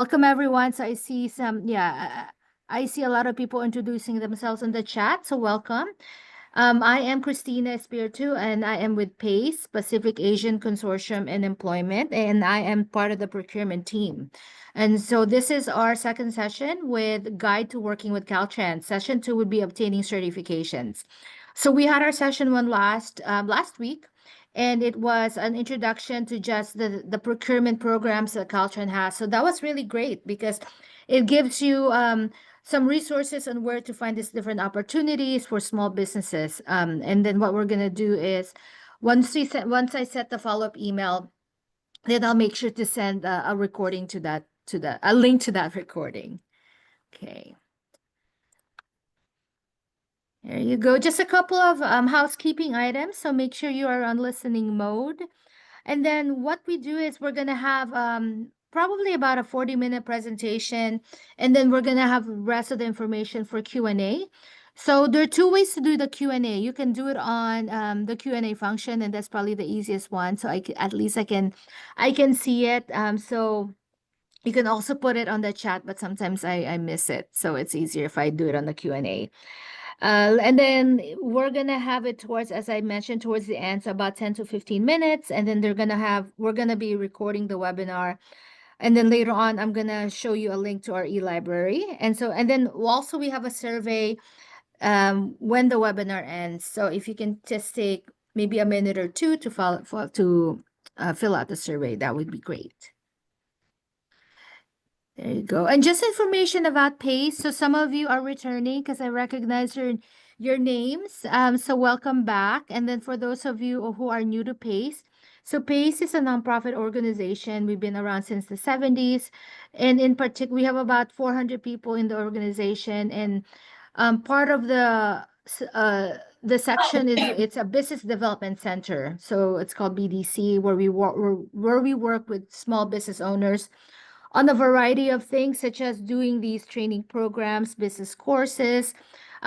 Welcome everyone. So I see I see a lot of people introducing themselves in the chat. So welcome. I am Christina Espiritu, and I am with PACE, Pacific Asian Consortium in Employment, and I am part of the procurement team. And so this is our second session with Guide to Working with Caltrans. Session 2 would be obtaining certifications. So we had our session 1 last week, and it was an introduction to just the procurement programs that Caltrans has. So that was really great because it gives you some resources on where to find these different opportunities for small businesses. And then what we're gonna do is once I set the follow-up email, then I'll make sure to send a recording to a link to that recording. Okay. There you go. Just a couple of housekeeping items. So make sure you are on listening mode. And then what we do is we're gonna have probably about a 40-minute presentation, and then we're gonna have the rest of the information for Q&A. So there are two ways to do the Q&A. You can do it on the Q&A function, and that's probably the easiest one. So at least I can see it. So you can also put it on the chat, but sometimes I miss it. So it's easier if I do it on the Q&A. And then we're gonna have it towards, as I mentioned, towards the end, so about 10 to 15 minutes. And then we're gonna be recording the webinar. And then later on, I'm gonna show you a link to our e-library. And then also we have a survey when the webinar ends. So if you can just take maybe a minute or two to fill out the survey, that would be great. There you go. And just information about PACE. So some of you are returning because I recognize your names. So welcome back. And then for those of you who are new to PACE, so PACE is a nonprofit organization. We've been around since the 70s. And in particular, we have about 400 people in the organization. And part of the section is it's a business development center. So it's called BDC, where we work with small business owners on a variety of things, such as doing these training programs, business courses.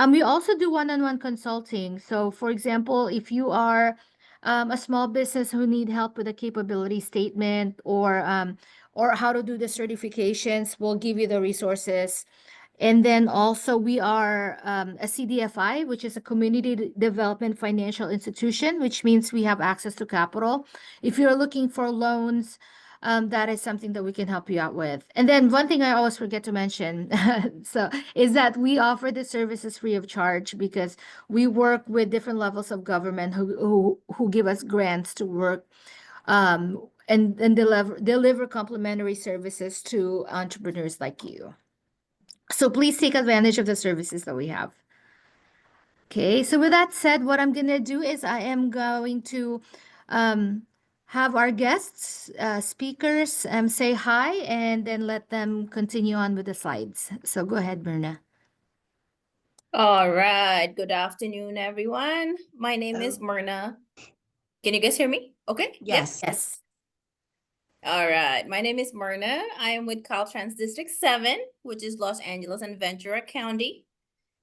We also do one-on-one consulting. So, for example, if you are a small business who need help with a capability statement or how to do the certifications, we'll give you the resources. And then also we are a CDFI, which is a community development financial institution, which means we have access to capital. If you're looking for loans, that is something that we can help you out with. And then one thing I always forget to mention, is that we offer the services free of charge because we work with different levels of government who give us grants to work and deliver complementary services to entrepreneurs like you. So please take advantage of the services that we have. Okay, so with that said, what I'm gonna do is I am going to have our guests, speakers, say hi, and then let them continue on with the slides. So go ahead, Myrna. All right. Good afternoon, everyone. My name is Myrna. Can you guys hear me? Okay. Yes. Yes. All right. My name is Myrna. I am with Caltrans District 7, which is Los Angeles and Ventura County.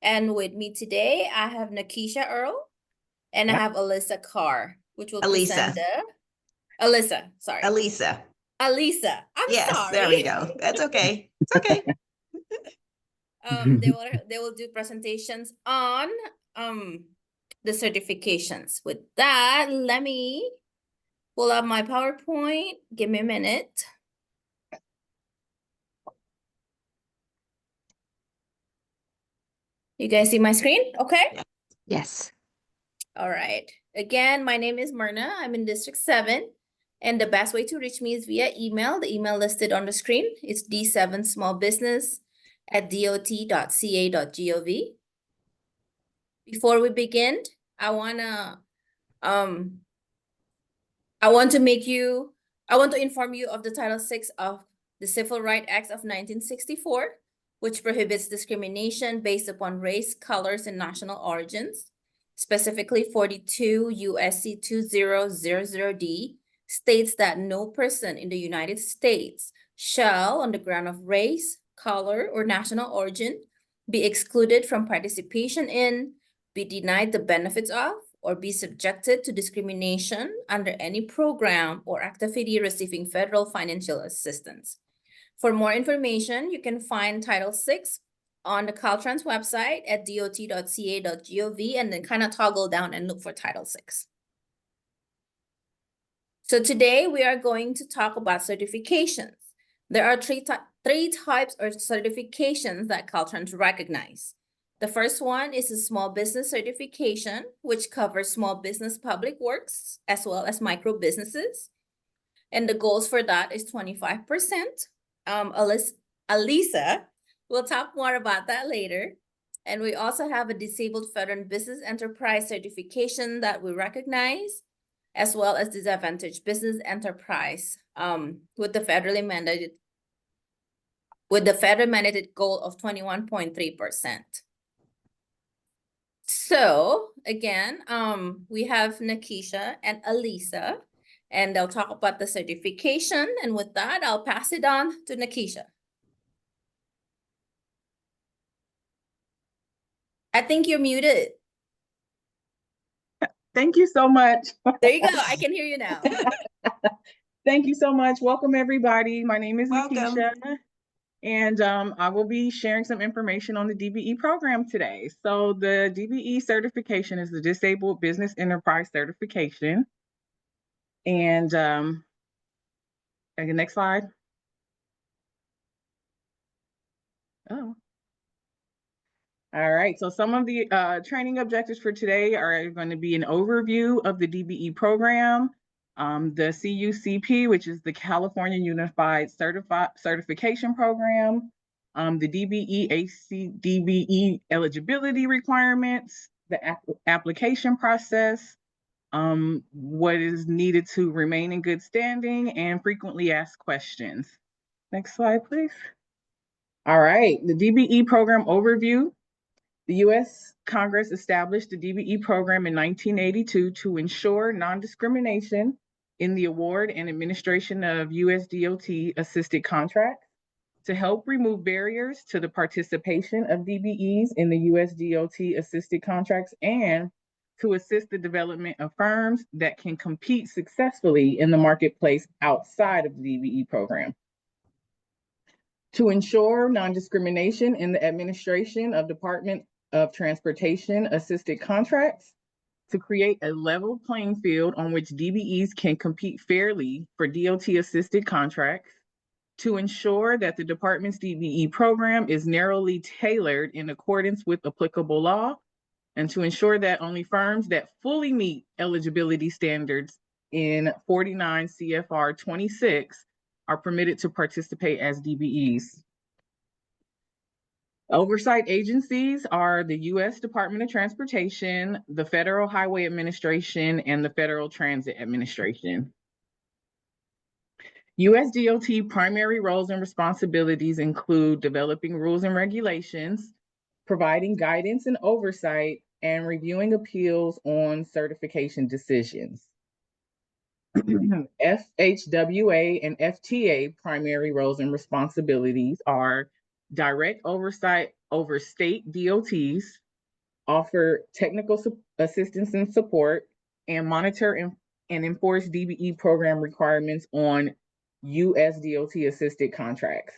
And with me today, I have Nakisha Earl and I have Alyssa Carr, which will present Alyssa, sorry. Alisa. Alisa. I'm sorry. There we go. That's okay. It's okay. They will do presentations on the certifications. With that, let me pull up my PowerPoint. Give me a minute. You guys see my screen? Okay. Yes. All right. Again, my name is Myrna. I'm in District 7. And the best way to reach me is via email. The email listed on the screen is d7smallbusiness@dot.ca.gov. Before we begin, I want to inform you of the Title VI of the Civil Rights Act of 1964, which prohibits discrimination based upon race, colors, and national origins. Specifically, 42 U.S.C. 2000D states that no person in the United States shall, on the ground of race, color, or national origin, be excluded from participation in, be denied the benefits of, or be subjected to discrimination under any program or activity receiving federal financial assistance. For more information, you can find Title VI on the Caltrans website at dot.ca.gov and then kind of toggle down and look for Title VI. So today we are going to talk about certifications. There are three types of certifications that Caltrans recognize. The first one is a small business certification, which covers small business public works as well as micro businesses. And the goals for that is 25%. Alisa will talk more about that later. And we also have a disabled veteran business enterprise certification that we recognize, as well as disadvantaged business enterprise with the federally mandated goal of 21.3%. So again, we have Nakisha and Alisa, and they'll talk about the certification. And with that, I'll pass it on to Nakisha. I think you're muted. Thank you so much. There you go. I can hear you now. Thank you so much. Welcome, everybody. My name is Welcome. Nakisha, and I will be sharing some information on the DBE program today. So the DBE certification is the Disabled Business Enterprise Certification. And next slide. Oh. All right, so some of the training objectives for today are going to be an overview of the DBE program, the CUCP, which is the California Unified Certification Program, the DBE DBE eligibility requirements, the application process, what is needed to remain in good standing, and frequently asked questions. Next slide, please. All right, the DBE program overview. The U.S. Congress established the DBE program in 1982 to ensure non-discrimination in the award and administration of USDOT assisted contracts, to help remove barriers to the participation of DBEs in the USDOT assisted contracts, and to assist the development of firms that can compete successfully in the marketplace outside of the DBE program. To ensure non-discrimination in the administration of Department of Transportation assisted contracts, to create a level playing field on which DBEs can compete fairly for DOT assisted contracts, to ensure that the department's DBE program is narrowly tailored in accordance with applicable law, and to ensure that only firms that fully meet eligibility standards in 49 CFR 26 are permitted to participate as DBEs. Oversight agencies are the U.S. Department of Transportation, the Federal Highway Administration, and the Federal Transit Administration. USDOT primary roles and responsibilities include developing rules and regulations, providing guidance and oversight, and reviewing appeals on certification decisions. FHWA and FTA primary roles and responsibilities are direct oversight over state DOTs, offer technical assistance and support, and monitor and enforce DBE program requirements on USDOT assisted contracts.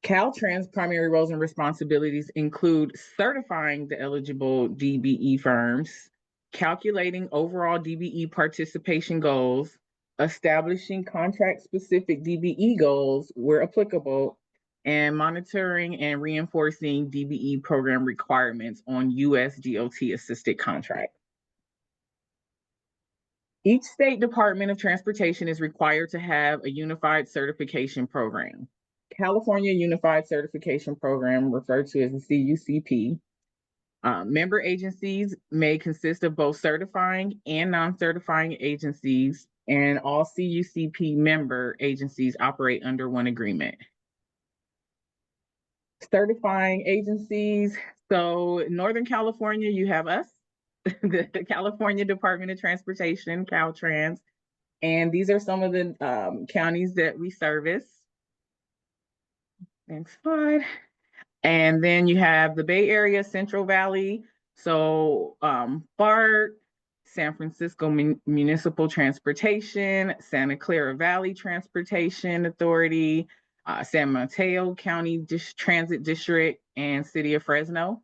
Caltrans primary roles and responsibilities include certifying the eligible DBE firms, calculating overall DBE participation goals, establishing contract-specific DBE goals where applicable, and monitoring and reinforcing DBE program requirements on USDOT assisted contracts. Each state Department of Transportation is required to have a unified certification program. California Unified Certification Program, referred to as the CUCP. Member agencies may consist of both certifying and non-certifying agencies, and all CUCP member agencies operate under one agreement. Certifying agencies, so in Northern California, you have us, the California Department of Transportation, Caltrans, and these are some of the counties that we service. Next slide. And then you have the Bay Area, Central Valley, so BART, San Francisco Municipal Transportation, Santa Clara Valley Transportation Authority, San Mateo County Transit District, and City of Fresno.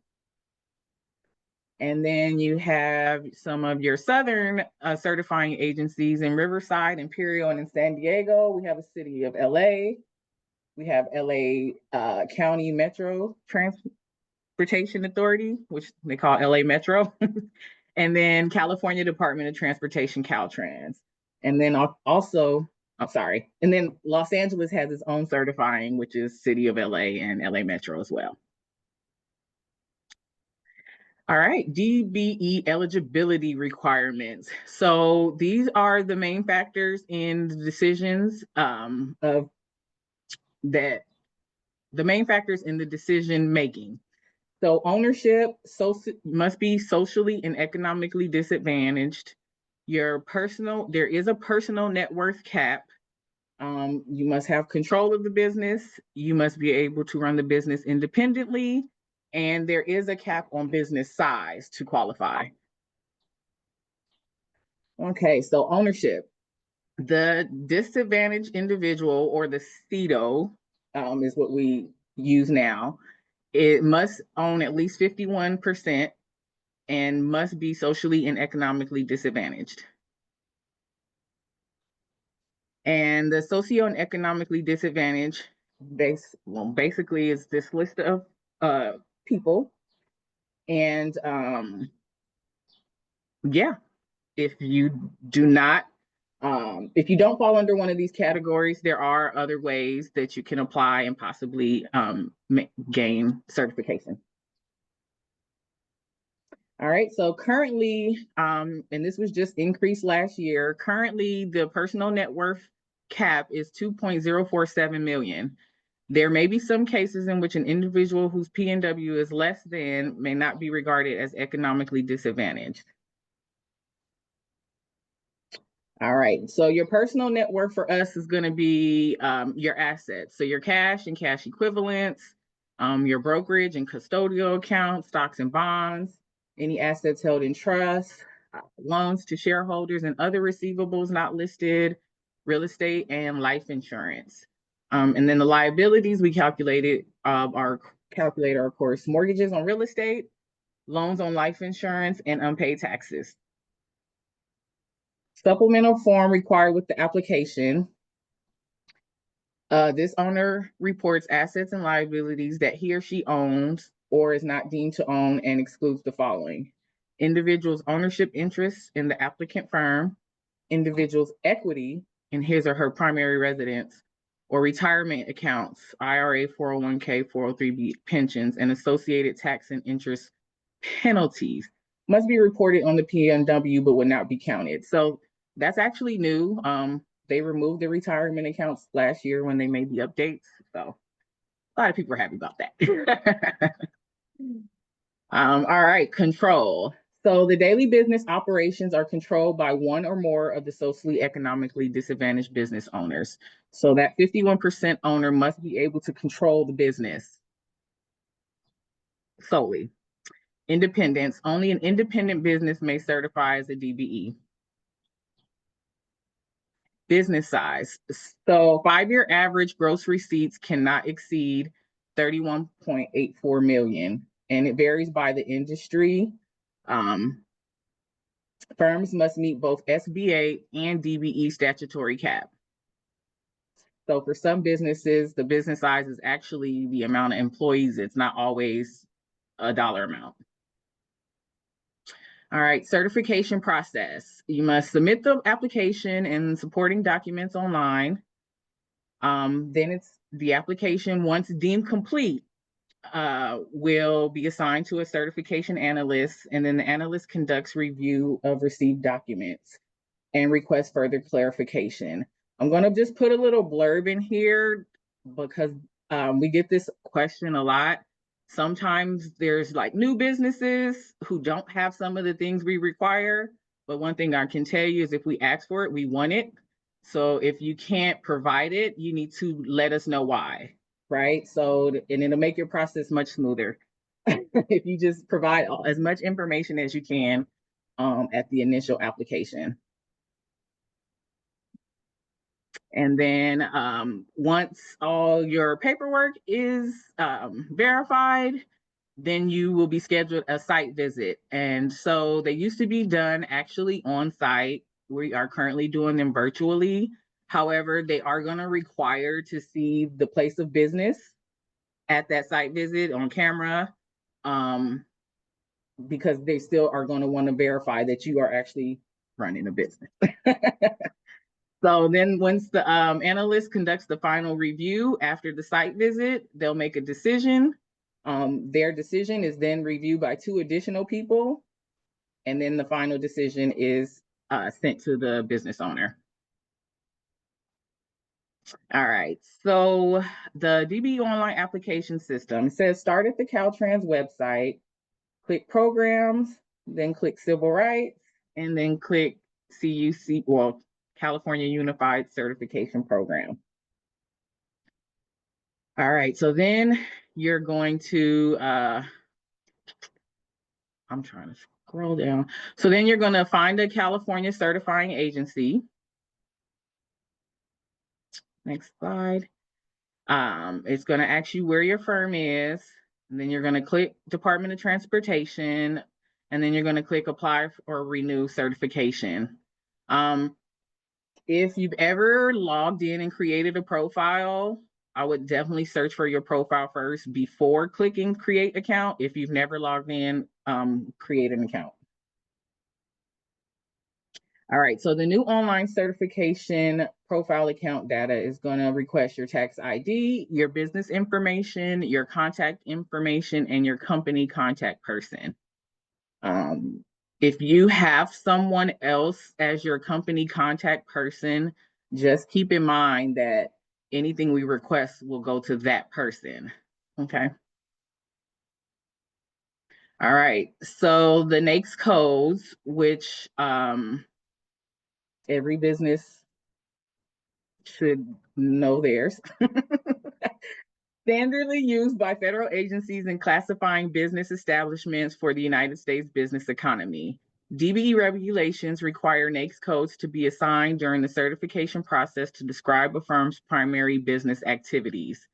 And then you have some of your southern certifying agencies in Riverside, Imperial, and in San Diego. We have a City of LA. We have LA County Metro Transportation Authority, which they call LA Metro. And then California Department of Transportation, Caltrans. And then also, I'm sorry, and then Los Angeles has its own certifying, which is City of LA and LA Metro as well. All right, DBE eligibility requirements. So these are the main factors in the decisions the main factors in the decision making. So ownership must be socially and economically disadvantaged. There is a personal net worth cap. You must have control of the business. You must be able to run the business independently. And there is a cap on business size to qualify. Okay, so ownership. The disadvantaged individual, or the CEDO, is what we use now. It must own at least 51% and must be socially and economically disadvantaged. And the socio and economically disadvantaged basically is this list of people. And yeah, if you don't fall under one of these categories, there are other ways that you can apply and possibly gain certification. All right, so currently, and this was just increased last year, currently the personal net worth cap is 2.047 million. There may be some cases in which an individual whose PNW is less than may not be regarded as economically disadvantaged. All right, so your personal net worth for us is going to be your assets. So your cash and cash equivalents, your brokerage and custodial accounts, stocks and bonds, any assets held in trust, loans to shareholders and other receivables not listed, real estate, and life insurance. And then the liabilities we calculate are, of course, mortgages on real estate, loans on life insurance, and unpaid taxes. Supplemental form required with the application. This owner reports assets and liabilities that he or she owns or is not deemed to own and excludes the following: individual's ownership interests in the applicant firm, individual's equity in his or her primary residence, or retirement accounts, IRA, 401k, 403b pensions, and associated tax and interest penalties must be reported on the PNW but would not be counted. So that's actually new. They removed the retirement accounts last year when they made the updates. So a lot of people are happy about that. All right, control. So the daily business operations are controlled by one or more of the socially economically disadvantaged business owners. So that 51% owner must be able to control the business solely. Independence. Only an independent business may certify as a DBE. Business size. So 5-year average gross receipts cannot exceed 31.84 million, and it varies by the industry. Firms must meet both SBA and DBE statutory cap. So for some businesses, the business size is actually the amount of employees. It's not always a dollar amount. All right, certification process. You must submit the application and supporting documents online. Then it's the application, once deemed complete, will be assigned to a certification analyst, and then the analyst conducts review of received documents and requests further clarification. I'm going to just put a little blurb in here because we get this question a lot. Sometimes there's like new businesses who don't have some of the things we require, but one thing I can tell you is if we ask for it, we want it. So if you can't provide it, you need to let us know why, right? So, and it'll make your process much smoother if you just provide as much information as you can at the initial application. And then once all your paperwork is verified, then you will be scheduled a site visit. And so they used to be done actually on site. We are currently doing them virtually. However, they are going to require to see the place of business at that site visit on camera, because they still are going to want to verify that you are actually running a business. So then once the analyst conducts the final review after the site visit, they'll make a decision. Their decision is then reviewed by 2 additional people. And then the final decision is sent to the business owner. All right, so the DBE online application system says start at the Caltrans website, click programs, then click civil rights, and then click CUC, well, California Unified Certification Program. All right, so then you're going to, I'm trying to scroll down. So then you're going to find a California certifying agency. Next slide. It's going to ask you where your firm is, and then you're going to click Department of Transportation, and then you're going to click apply or renew certification. If you've ever logged in and created a profile, I would definitely search for your profile first before clicking create account. If you've never logged in, create an account. All right, so the new online certification profile account data is going to request your tax ID, your business information, your contact information, and your company contact person. If you have someone else as your company contact person, just keep in mind that anything we request will go to that person, okay? All right, so the NAICS codes, which every business should know theirs. Standardly used by federal agencies in classifying business establishments for the United States business economy. DBE regulations require NAICS codes to be assigned during the certification process to describe a firm's primary business activities.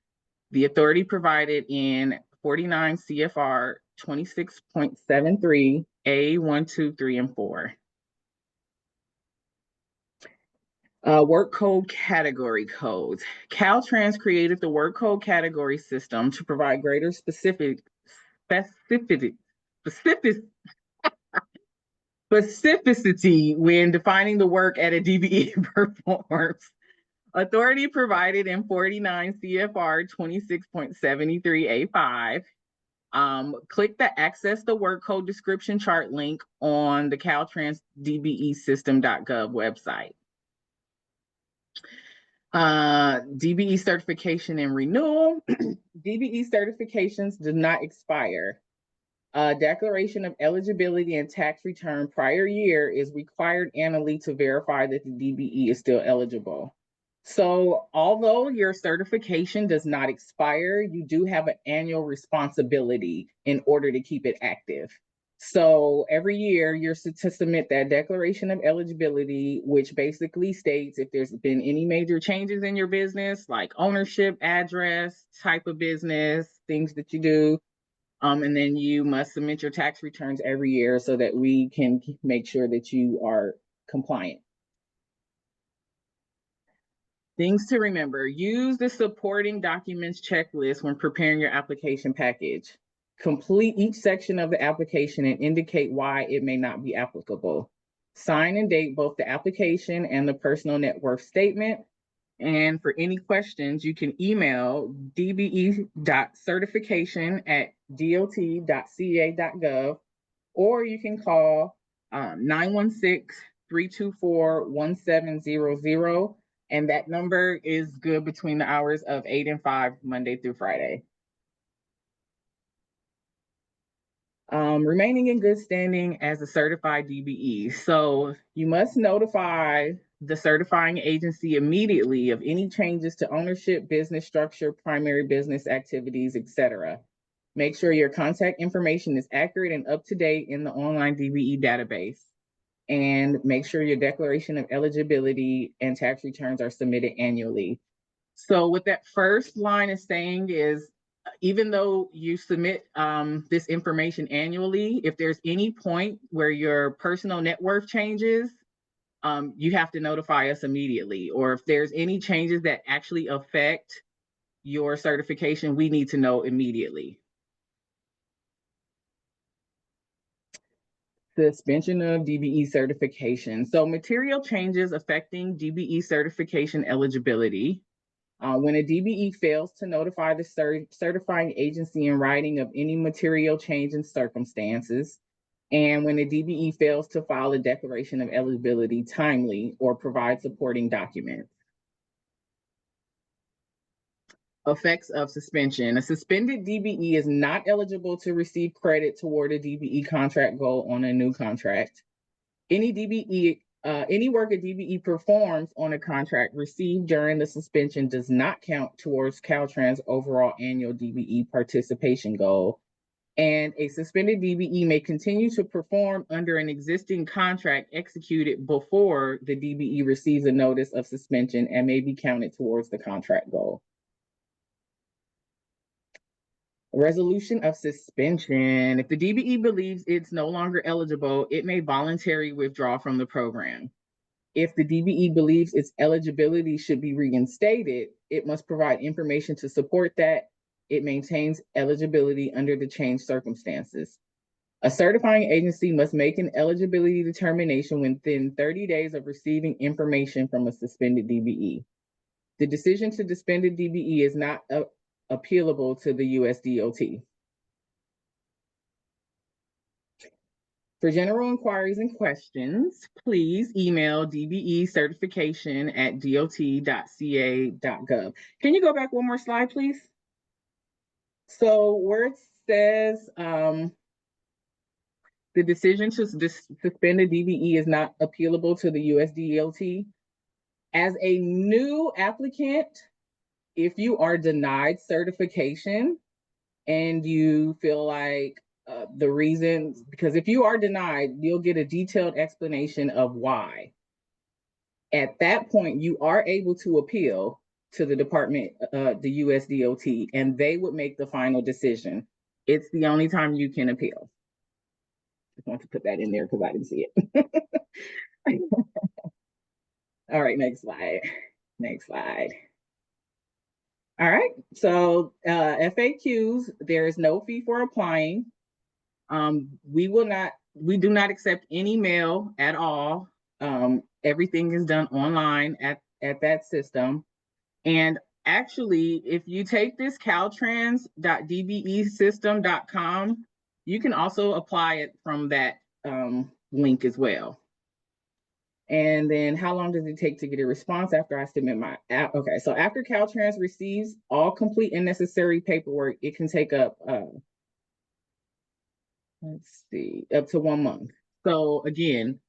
The authority provided in 49 CFR 26.73 A1, 2, 3, and 4. Work code category codes. Caltrans created the work code category system to provide greater specificity when defining the work at a DBE performs. Authority provided in 49 CFR 26.73 A5. Click the Access the Work Code Description Chart link on the Caltrans DBEsystem.gov website. DBE certification and renewal. DBE certifications do not expire. Declaration of eligibility and tax return prior year is required annually to verify that the DBE is still eligible. So although your certification does not expire, you do have an annual responsibility in order to keep it active. So every year you're to submit that declaration of eligibility, which basically states if there's been any major changes in your business, like ownership, address, type of business, things that you do. And then you must submit your tax returns every year so that we can make sure that you are compliant. Things to remember: use the supporting documents checklist when preparing your application package. Complete each section of the application and indicate why it may not be applicable. Sign and date both the application and the personal net worth statement. And for any questions, you can email dbe.certification@dot.ca.gov, or you can call 916-324-1700. And that number is good between the hours of 8 and 5, Monday through Friday. Remaining in good standing as a certified DBE. So you must notify the certifying agency immediately of any changes to ownership, business structure, primary business activities, etc. Make sure your contact information is accurate and up to date in the online DBE database. And make sure your declaration of eligibility and tax returns are submitted annually. So what that first line is saying is, even though you submit this information annually, if there's any point where your personal net worth changes, you have to notify us immediately. Or if there's any changes that actually affect your certification, we need to know immediately. Suspension of DBE certification. So material changes affecting DBE certification eligibility. When a DBE fails to notify the certifying agency in writing of any material change in circumstances, and when a DBE fails to file a declaration of eligibility timely or provide supporting documents. Effects of suspension. A suspended DBE is not eligible to receive credit toward a DBE contract goal on a new contract. Any work a DBE performs on a contract received during the suspension does not count towards Caltrans' overall annual DBE participation goal. And a suspended DBE may continue to perform under an existing contract executed before the DBE receives a notice of suspension and may be counted towards the contract goal. Resolution of suspension. If the DBE believes it's no longer eligible, it may voluntarily withdraw from the program. If the DBE believes its eligibility should be reinstated, it must provide information to support that it maintains eligibility under the changed circumstances. A certifying agency must make an eligibility determination within 30 days of receiving information from a suspended DBE. The decision to suspend a DBE is not appealable to the USDOT. For general inquiries and questions, please email dbecertification@dot.ca.gov. Can you go back one more slide, please? So where it says the decision to suspend a DBE is not appealable to the USDOT, as a new applicant, if you are denied certification and you feel like the reasons, because if you are denied, you'll get a detailed explanation of why. At that point, you are able to appeal to the department, the USDOT, and they would make the final decision. It's the only time you can appeal. Just want to put that in there because I didn't see it. All right, next slide. Next slide. All right, so FAQs, there is no fee for applying. We do not accept any mail at all. Everything is done online at that system. And actually, if you take this caltrans.dbesystem.com, you can also apply it from that link as well. And then how long does it take to get a response after I submit my app? Okay, so after Caltrans receives all complete and necessary paperwork, it can take up, let's see, up to 1 month. So again,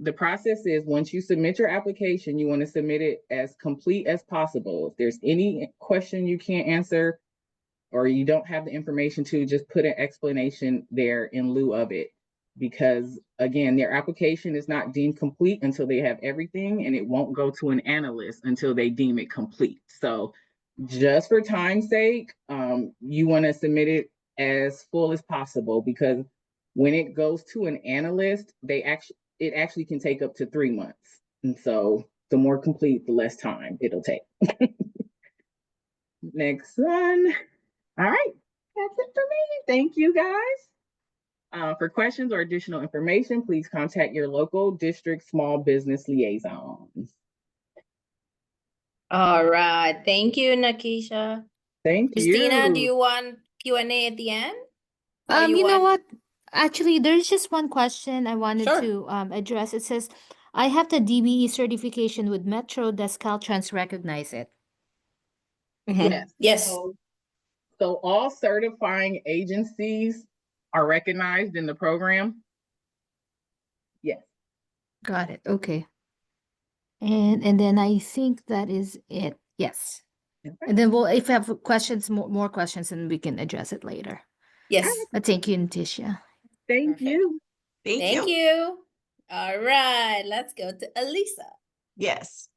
the process is once you submit your application, you want to submit it as complete as possible. If there's any question you can't answer or you don't have the information to, just put an explanation there in lieu of it. Because again, their application is not deemed complete until they have everything, and it won't go to an analyst until they deem it complete. So just for time's sake, you want to submit it as full as possible, because when it goes to an analyst, it actually can take up to 3 months. And so the more complete, the less time it'll take. Next one. All right, that's it for me. Thank you, guys. For questions or additional information, please contact your local district small business liaisons. All right. Thank you, Nakisha. Thank Christina, you. do you want Q&A at the end? Or You know want- what? Actually, there's just one question I wanted Sure. to address. It says, I have the DBE certification with Metro. Does Caltrans recognize it? Mhm. Yes. Yes. So all certifying agencies are recognized in the program. Yes. Got it. Okay. And then I think that is it. Yes. Okay. And then if we have questions, more questions, then we can address it later. Yes. Thank you, Natisha. Thank Perfect. you. Thank Thank you. you. All right, let's go to Elisa. Yes.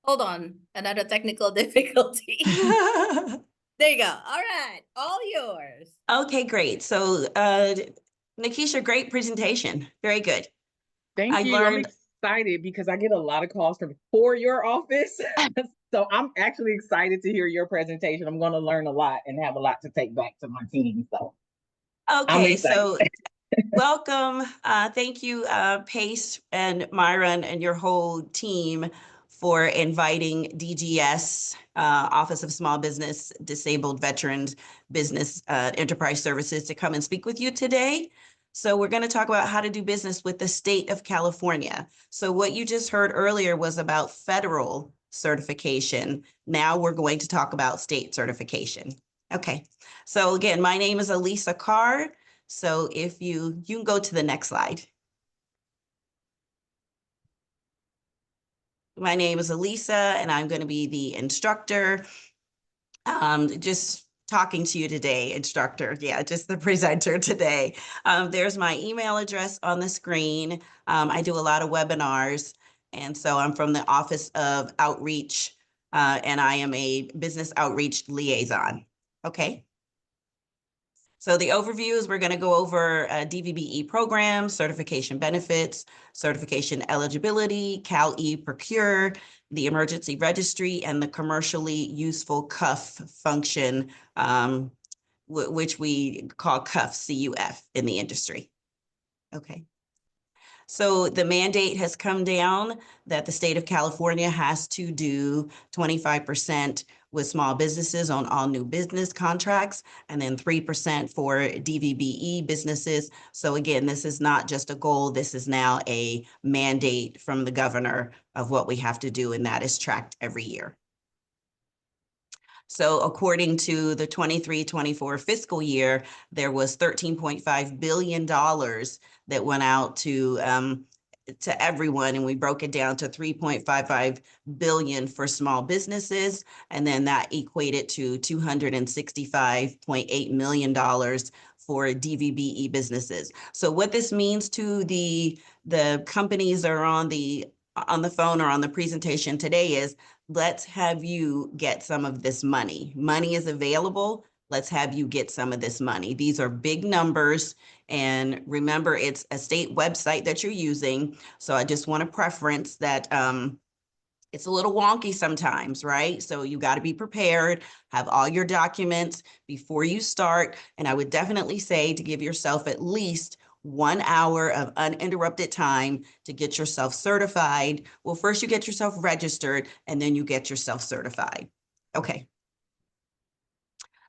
Hold on, another technical difficulty. There you go. All right, all yours. Okay, great. So, Nikisha, great presentation. Very good. Thank I you. I'm learned, excited because I get a lot of calls for your office. So I'm actually excited to hear your presentation. I'm going to learn a lot and have a lot to take back to my team. So I'm okay, excited. so welcome. Thank you, Pace and Myron and your whole team for inviting DGS, Office of Small Business Disabled Veterans Business Enterprise Services, to come and speak with you today. So we're going to talk about how to do business with the state of California. So what you just heard earlier was about federal certification. Now we're going to talk about state certification. Okay, so again, my name is Elisa Carr. So if you can go to the next slide. My name is Elisa, and I'm going to be the instructor. Just talking to you today, instructor. Yeah, just the presenter today. There's my email address on the screen. I do a lot of webinars, and so I'm from the Office of Outreach, and I am a business outreach liaison. Okay. So the overview is we're going to go over DVBE programs, certification benefits, certification eligibility, Cal-E Procure, the emergency registry, and the commercially useful CUF function, which we call CUF, CUF in the industry. Okay. So the mandate has come down that the state of California has to do 25% with small businesses on all new business contracts, and then 3% for DVBE businesses. So again, this is not just a goal, this is now a mandate from the governor of what we have to do, and that is tracked every year. So according to the 23-24 fiscal year, there was $13.5 billion that went out to everyone, and we broke it down to 3.55 billion for small businesses, and then that equated to $265.8 million for DVBE businesses. So what this means to the companies that are on the phone or on the presentation today is, let's have you get some of this money. Money is available. Let's have you get some of this money. These are big numbers. And remember, it's a state website that you're using. So I just want to preference that it's a little wonky sometimes, right? So you got to be prepared, have all your documents before you start. And I would definitely say to give yourself at least 1 hour of uninterrupted time to get yourself certified. Well, first you get yourself registered, and then you get yourself certified. Okay.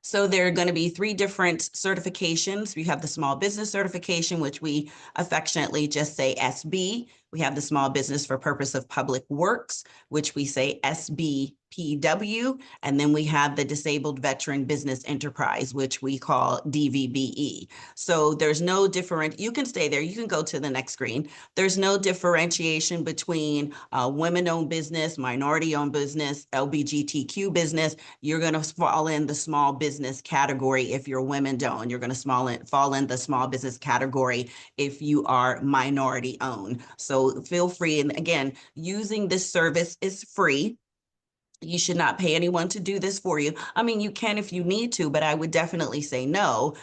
So there are going to be 3 different certifications. We have the small business certification, which we affectionately just say SB. We have the small business for purpose of public works, which we say SBPW. And then we have the disabled veteran business enterprise, which we call DVBE. So there's no different, you can stay there, you can go to the next screen. There's no differentiation between women-owned business, minority-owned business, LGBTQ business. You're going to fall in the small business category if you're women-owned. You're going to fall in the small business category if you are minority-owned. So feel free. And again, using this service is free. You should not pay anyone to do this for you. I mean, you can if you need to, but I would definitely say no.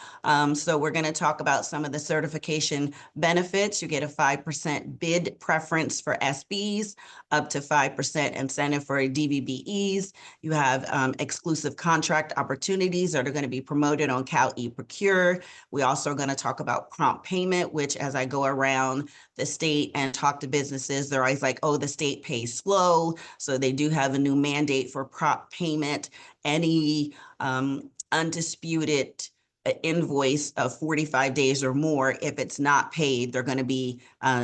So we're going to talk about some of the certification benefits. You get a 5% bid preference for SBs, up to 5% incentive for DVBEs. You have exclusive contract opportunities that are going to be promoted on Cal-E Procure. We also are going to talk about prompt payment, which as I go around the state and talk to businesses, they're always like, oh, the state pays slow. So they do have a new mandate for prompt payment. Any undisputed invoice of 45 days or more, if it's not paid, they're going to be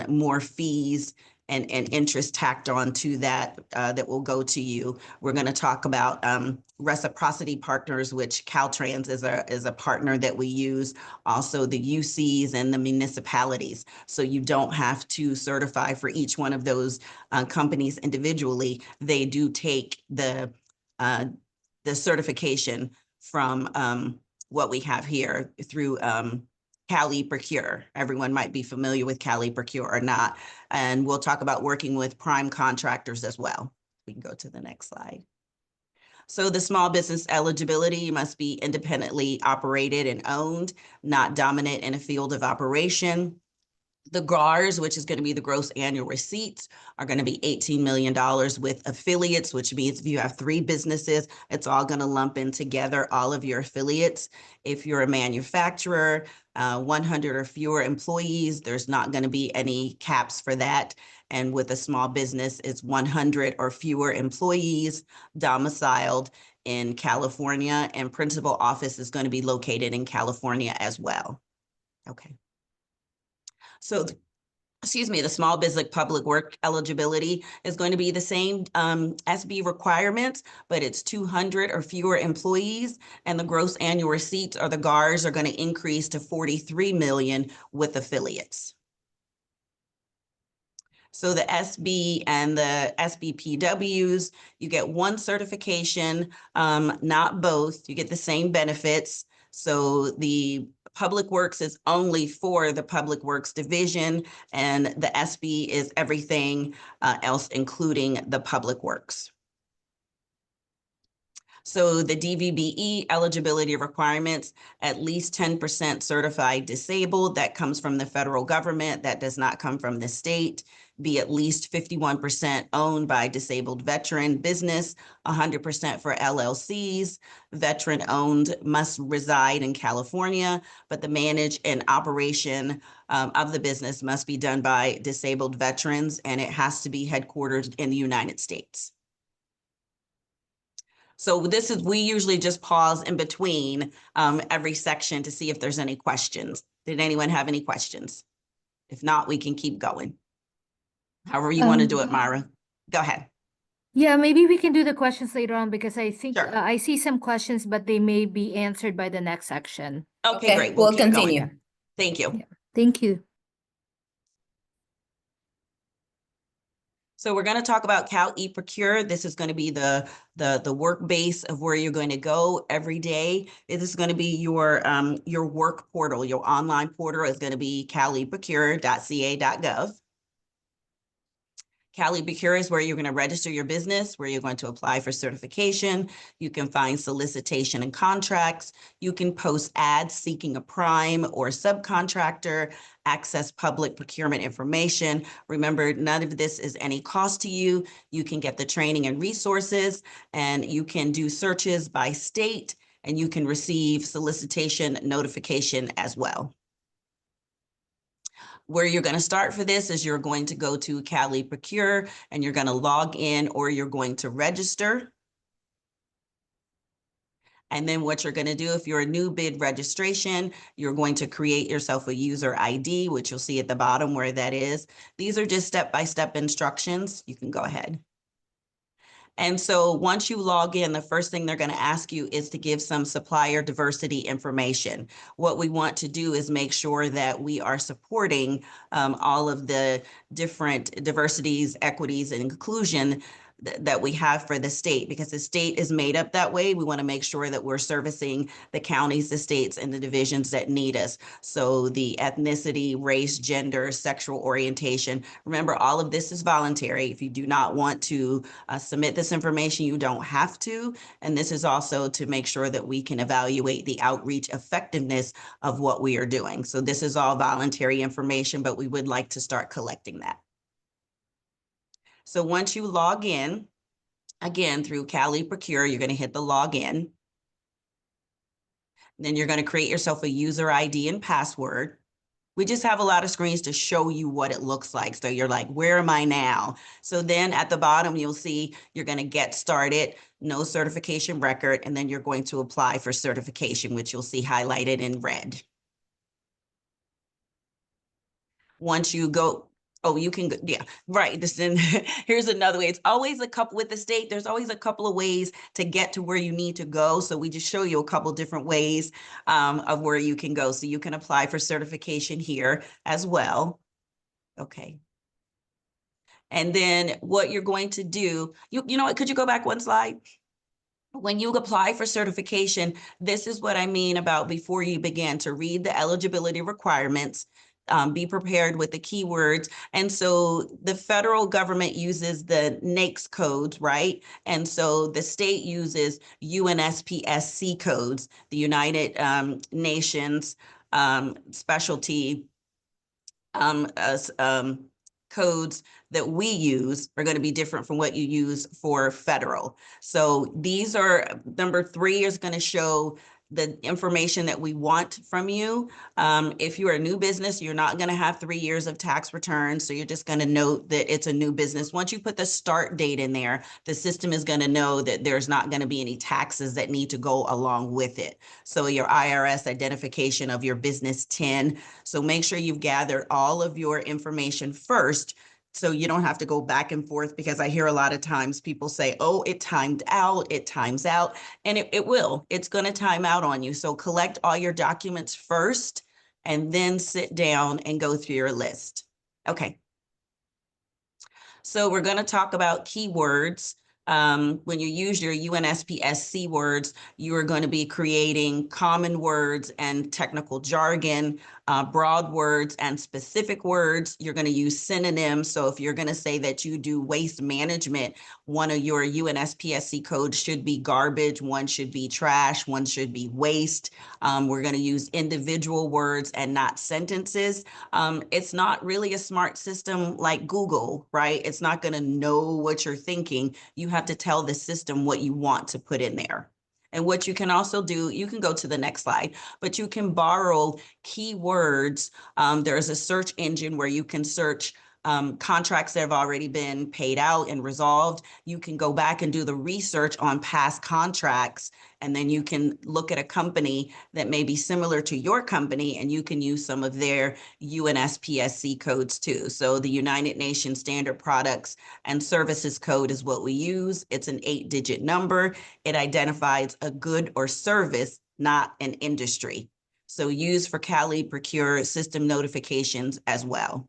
more fees and interest tacked on to that that will go to you. We're going to talk about reciprocity partners, which Caltrans is a partner that we use. Also the UCs and the municipalities. So you don't have to certify for each one of those companies individually. They do take the certification from what we have here through Cali Procure. Everyone might be familiar with Cali Procure or not. And we'll talk about working with prime contractors as well. We can go to the next slide. So the small business eligibility must be independently operated and owned, not dominant in a field of operation. The GARs, which is going to be the gross annual receipts, are going to be $18 million with affiliates, which means if you have 3 businesses, it's all going to lump in together, all of your affiliates. If you're a manufacturer, 100 or fewer employees, there's not going to be any caps for that. And with a small business, it's 100 or fewer employees domiciled in California, and principal office is going to be located in California as well. Okay. So, excuse me, the small business public work eligibility is going to be the same SB requirements, but it's 200 or fewer employees, and the gross annual receipts, or the GARs, are going to increase to 43 million with affiliates. So the SB and the SBPWs, you get 1 certification, not both. You get the same benefits. So the Public Works is only for the Public Works division, and the SB is everything else, including the Public Works. So the DVBE eligibility requirements, at least 10% certified disabled. That comes from the federal government. That does not come from the state. Be at least 51% owned by disabled veteran business, 100% for LLCs. Veteran owned must reside in California, but the manage and operation of the business must be done by disabled veterans, and it has to be headquartered in the United States. So this is, we usually just pause in between every section to see if there's any questions. Did anyone have any questions? If not, we can keep going. However you want to do it, Myra. Go ahead. Yeah, maybe we can do the questions later on, because I think Sure. I see some questions, but they may be answered by the next section. Okay, great. We'll keep continue. going. Thank you. Yeah. Thank you. So we're going to talk about Cal eProcure. This is going to be the work base of where you're going to go every day. This is going to be your work portal. Your online portal is going to be caleprecure.ca.gov. Cal eProcure is where you're going to register your business, where you're going to apply for certification. You can find solicitation and contracts. You can post ads seeking a prime or subcontractor, access public procurement information. Remember, none of this is any cost to you. You can get the training and resources, and you can do searches by state, and you can receive solicitation notification as well. Where you're going to start for this is you're going to go to Cal eProcure, and you're going to log in, or you're going to register. And then what you're going to do, if you're a new bid registration, you're going to create yourself a user ID, which you'll see at the bottom where that is. These are just step-by-step instructions. You can go ahead. And so once you log in, the first thing they're going to ask you is to give some supplier diversity information. What we want to do is make sure that we are supporting all of the different diversities, equities, and inclusion that we have for the state, because the state is made up that way. We want to make sure that we're servicing the counties, the states, and the divisions that need us. So the ethnicity, race, gender, sexual orientation. Remember, all of this is voluntary. If you do not want to submit this information, you don't have to. And this is also to make sure that we can evaluate the outreach effectiveness of what we are doing. So this is all voluntary information, but we would like to start collecting that. So once you log in, again, through Cal eProcure, you're going to hit the login. Then you're going to create yourself a user ID and password. We just have a lot of screens to show you what it looks like. So you're like, where am I now? So then at the bottom, you'll see you're going to get started, no certification record, and then you're going to apply for certification, which you'll see highlighted in red. Once you go, oh, you can go, yeah, right. Then here's another way. It's always a couple with the state. There's always a couple of ways to get to where you need to go. So we just show you a couple different ways of where you can go. So you can apply for certification here as well. Okay. And then what you're going to do, you know what, could you go back one slide? When you apply for certification, this is what I mean about before you begin to read the eligibility requirements, be prepared with the keywords. And so the federal government uses the NAICS codes, right? And so the state uses UNSPSC codes, the United Nations specialty codes that we use are going to be different from what you use for federal. So these are, number 3 is going to show the information that we want from you. If you're a new business, you're not going to have 3 years of tax returns. So you're just going to note that it's a new business. Once you put the start date in there, the system is going to know that there's not going to be any taxes that need to go along with it. So your IRS identification of your business TIN. So make sure you've gathered all of your information first, so you don't have to go back and forth, because I hear a lot of times people say, oh, it timed out, it times out, and it will. It's going to time out on you. So collect all your documents first and then sit down and go through your list. Okay. So we're going to talk about keywords. When you use your UNSPSC words, you are going to be creating common words and technical jargon, broad words and specific words. You're going to use synonyms. So if you're going to say that you do waste management, one of your UNSPSC codes should be garbage, one should be trash, one should be waste. We're going to use individual words and not sentences. It's not really a smart system like Google, right? It's not going to know what you're thinking. You have to tell the system what you want to put in there. And what you can also do, you can go to the next slide, but you can borrow keywords. There's a search engine where you can search contracts that have already been paid out and resolved. You can go back and do the research on past contracts, and then you can look at a company that may be similar to your company, and you can use some of their UNSPSC codes too. So the United Nations Standard Products and Services Code is what we use. It's an 8-digit number. It identifies a good or service, not an industry. So use for CALI Procure system notifications as well.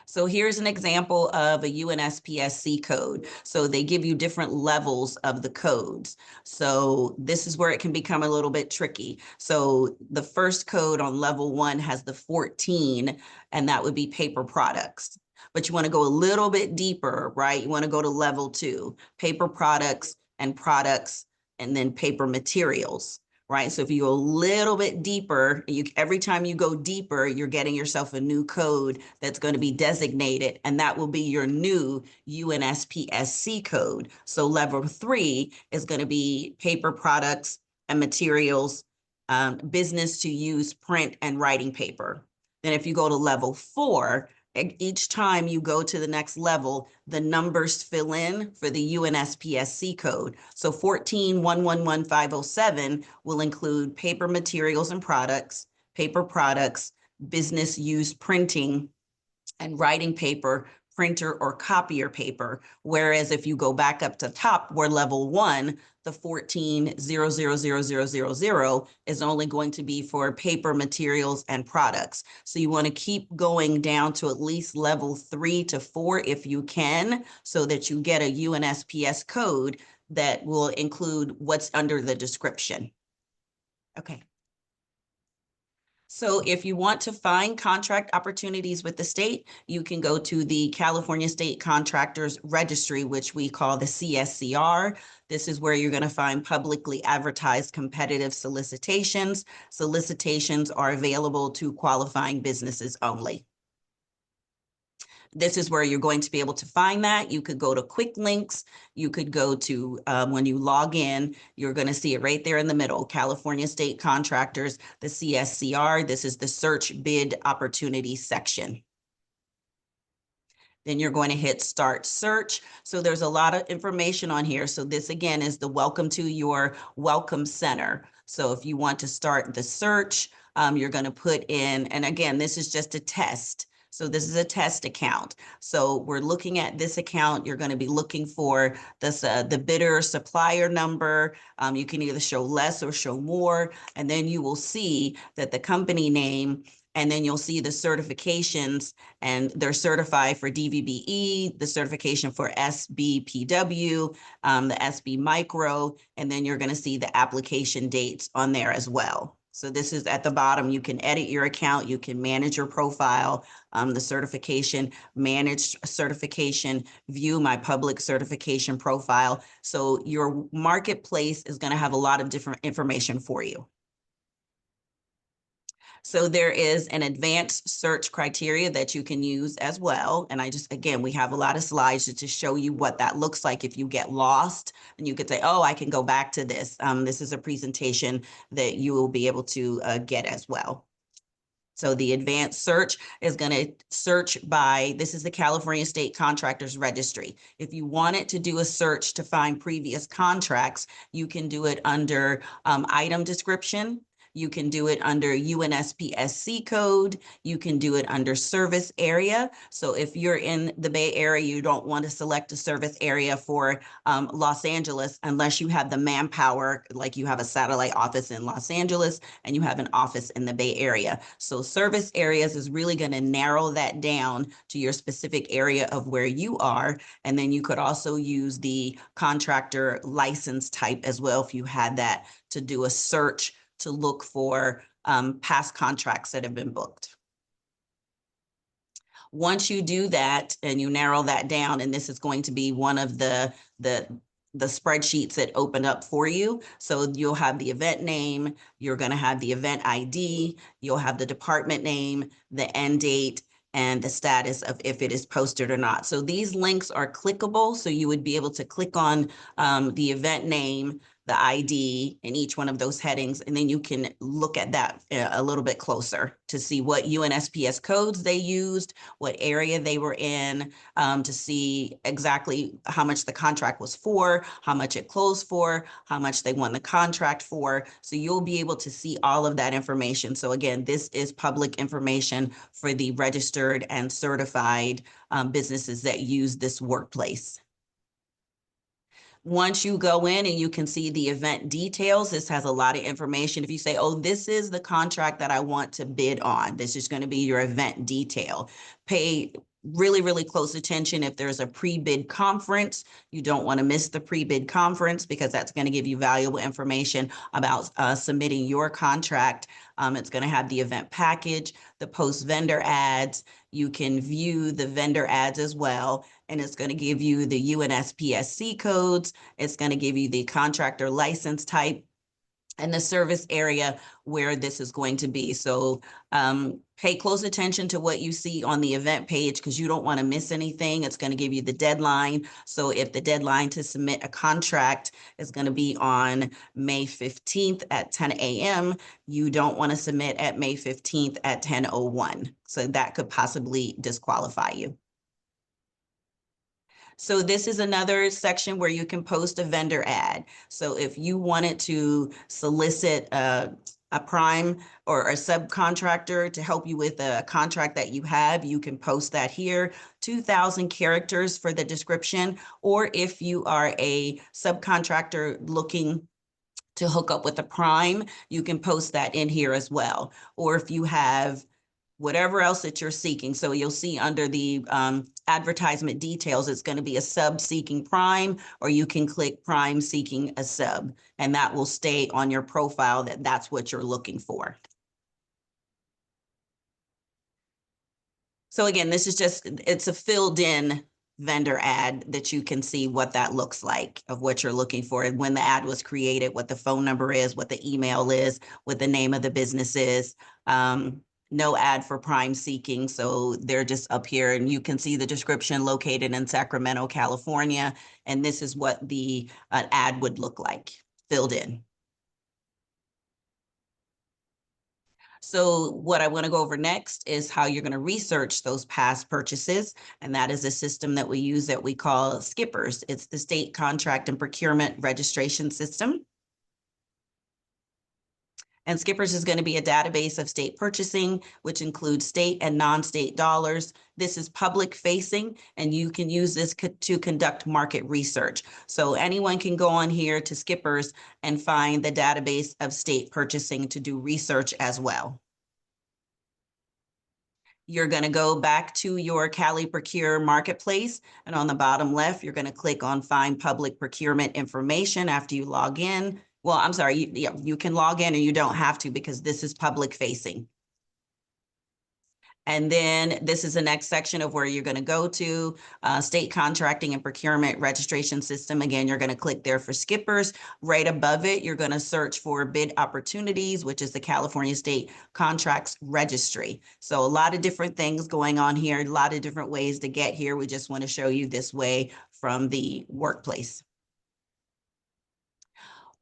So here's an example of a UNSPSC code. So they give you different levels of the codes. So this is where it can become a little bit tricky. So the first code on level 1 has the 14, and that would be paper products. But you want to go a little bit deeper, right? You want to go to level 2, paper products, and then paper materials. Right? So if you go a little bit deeper, every time you go deeper, you're getting yourself a new code that's going to be designated, and that will be your new UNSPSC code. So level 3 is going to be paper products and materials, business to use print and writing paper. Then if you go to level 4, each time you go to the next level, the numbers fill in for the UNSPSC code. So 14111507 will include paper materials and products, paper products, business use printing and writing paper, printer or copier paper. Whereas if you go back up to top, where level 1, the 14000000 is only going to be for paper materials and products. So you want to keep going down to at least level 3 to 4 if you can, so that you get a UNSPS code that will include what's under the description. Okay. So if you want to find contract opportunities with the state, you can go to the California State Contractors Registry, which we call the CSCR. This is where you're going to find publicly advertised competitive solicitations. Solicitations are available to qualifying businesses only. This is where you're going to be able to find that. You could go to quick links. You could go to, when you log in, you're going to see it right there in the middle, California State Contractors, the CSCR. This is the search bid opportunity section. Then you're going to hit start search. So there's a lot of information on here. So this again is the welcome to your welcome center. So if you want to start the search, you're going to put in, and again, this is just a test. So this is a test account. So we're looking at this account. You're going to be looking for this, the bidder supplier number. You can either show less or show more, and then you will see that the company name And then you'll see the certifications, and they're certified for DVBE, the certification for SBPW, the SB Micro, and then you're going to see the application dates on there as well. So this is at the bottom. You can edit your account. You can manage your profile, the certification, manage certification, view my public certification profile. So your marketplace is going to have a lot of different information for you. So there is an advanced search criteria that you can use as well. And again, we have a lot of slides to show you what that looks like if you get lost, and you could say, oh, I can go back to this. This is a presentation that you will be able to get as well. So the advanced search is going to search by, this is the California State Contractors Registry. If you wanted to do a search to find previous contracts, you can do it under item description. You can do it under UNSPSC code. You can do it under service area. So if you're in the Bay Area, you don't want to select a service area for Los Angeles unless you have the manpower, like you have a satellite office in Los Angeles and you have an office in the Bay Area. So service areas is really going to narrow that down to your specific area of where you are. And then you could also use the contractor license type as well if you had that, to do a search to look for past contracts that have been booked. Once you do that and you narrow that down, and this is going to be one of the spreadsheets that open up for you. So you'll have the event name, you're going to have the event ID, you'll have the department name, the end date, and the status of if it is posted or not. So these links are clickable. So you would be able to click on the event name, the ID in each one of those headings, and then you can look at that a little bit closer to see what UNSPS codes they used, what area they were in, to see exactly how much the contract was for, how much it closed for, how much they won the contract for. So you'll be able to see all of that information. So again, this is public information for the registered and certified businesses that use this workplace. Once you go in and you can see the event details, this has a lot of information. If you say, oh, this is the contract that I want to bid on, this is going to be your event detail. Pay really, really close attention. If there's a pre-bid conference, you don't want to miss the pre-bid conference because that's going to give you valuable information about submitting your contract. It's going to have the event package, the post-vendor ads. You can view the vendor ads as well, and it's going to give you the UNSPSC codes. It's going to give you the contractor license type and the service area where this is going to be. So pay close attention to what you see on the event page because you don't want to miss anything. It's going to give you the deadline. So if the deadline to submit a contract is going to be on May 15th at 10 a.m., you don't want to submit at May 15th at 10:01. So that could possibly disqualify you. So this is another section where you can post a vendor ad. So if you wanted to solicit a prime or a subcontractor to help you with a contract that you have, you can post that here, 2,000 characters for the description. Or if you are a subcontractor looking to hook up with a prime, you can post that in here as well. Or if you have whatever else that you're seeking. So you'll see under the advertisement details, it's going to be a sub seeking prime, or you can click prime seeking a sub, and that will stay on your profile that that's what you're looking for. So again, this is just, it's a filled in vendor ad that you can see what that looks like of what you're looking for and when the ad was created, what the phone number is, what the email is, what the name of the business is. No ad for prime seeking. So they're just up here and you can see the description located in Sacramento, California. And this is what the ad would look like filled in. So what I want to go over next is how you're going to research those past purchases. And that is a system that we use that we call Skippers. It's the State Contract and Procurement Registration System. And Skippers is going to be a database of state purchasing, which includes state and non-state dollars. This is public facing, and you can use this to conduct market research. So anyone can go on here to Skippers and find the database of state purchasing to do research as well. You're going to go back to your Cali Procure Marketplace, and on the bottom left, you're going to click on Find Public Procurement Information after you log in. Well, I'm sorry, you can log in and you don't have to because this is public facing. And then this is the next section of where you're going to go to State Contracting and Procurement Registration System. Again, you're going to click there for skippers. Right above it, you're going to search for bid opportunities, which is the California State Contracts Registry. So a lot of different things going on here, a lot of different ways to get here. We just want to show you this way from the workplace.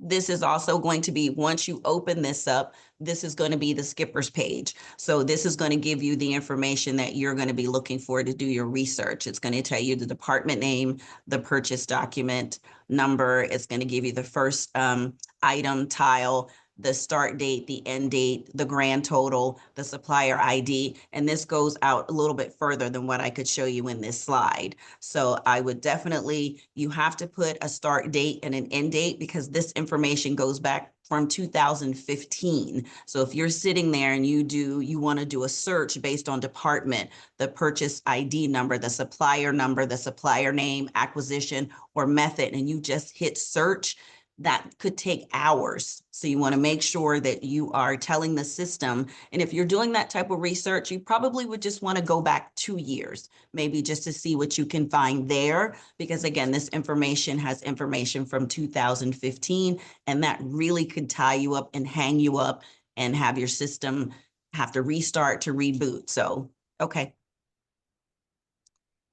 This is also going to be, once you open this up, this is going to be the skippers page. So this is going to give you the information that you're going to be looking for to do your research. It's going to tell you the department name, the purchase document number. It's going to give you the first item tile, the start date, the end date, the grand total, the supplier ID, and this goes out a little bit further than what I could show you in this slide. So I would definitely, you have to put a start date and an end date because this information goes back from 2015. So if you're sitting there and you want to do a search based on department, the purchase ID number, the supplier name, acquisition, or method, and you just hit search, that could take hours. So you want to make sure that you are telling the system. And if you're doing that type of research, you probably would just want to go back 2 years, maybe just to see what you can find there. Because again, this information has information from 2015, and that really could tie you up and hang you up and have your system have to restart to reboot. So, okay.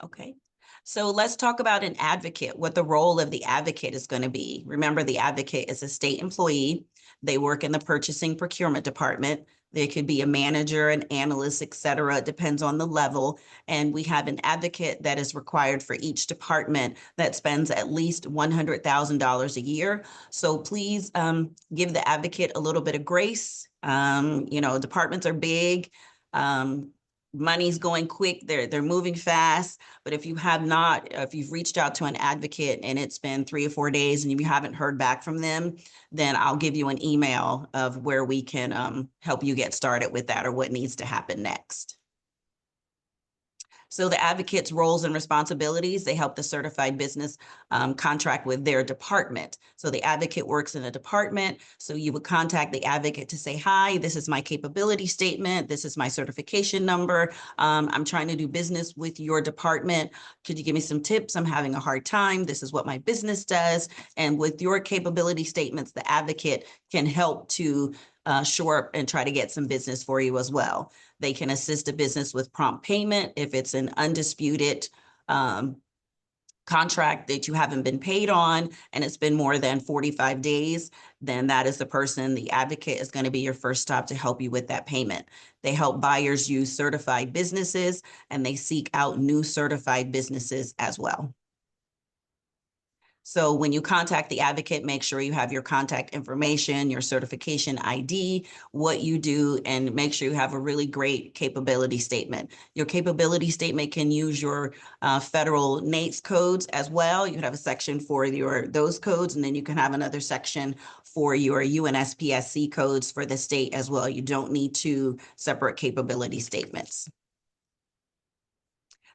Okay. So let's talk about an advocate, what the role of the advocate is going to be. Remember, the advocate is a state employee. They work in the purchasing procurement department. They could be a manager, an analyst, et cetera. It depends on the level. And we have an advocate that is required for each department that spends at least $100,000 a year. So please give the advocate a little bit of grace. Departments are big. Money's going quick, they're moving fast. But if you've reached out to an advocate and it's been 3 or 4 days and you haven't heard back from them, then I'll give you an email of where we can help you get started with that or what needs to happen next. So the advocate's roles and responsibilities, they help the certified business contract with their department. So the advocate works in a department. So you would contact the advocate to say, hi, this is my capability statement. This is my certification number. I'm trying to do business with your department. Could you give me some tips? I'm having a hard time. This is what my business does. And with your capability statements, the advocate can help to shore up and try to get some business for you as well. They can assist a business with prompt payment if it's an undisputed contract that you haven't been paid on and it's been more than 45 days, then that is the person, the advocate is going to be your first stop to help you with that payment. They help buyers use certified businesses and they seek out new certified businesses as well. So when you contact the advocate, make sure you have your contact information, your certification ID, what you do, and make sure you have a really great capability statement. Your capability statement can use your federal NAICS codes as well. You can have a section for those codes, and then you can have another section for your UNSPSC codes for the state as well. You don't need 2 separate capability statements.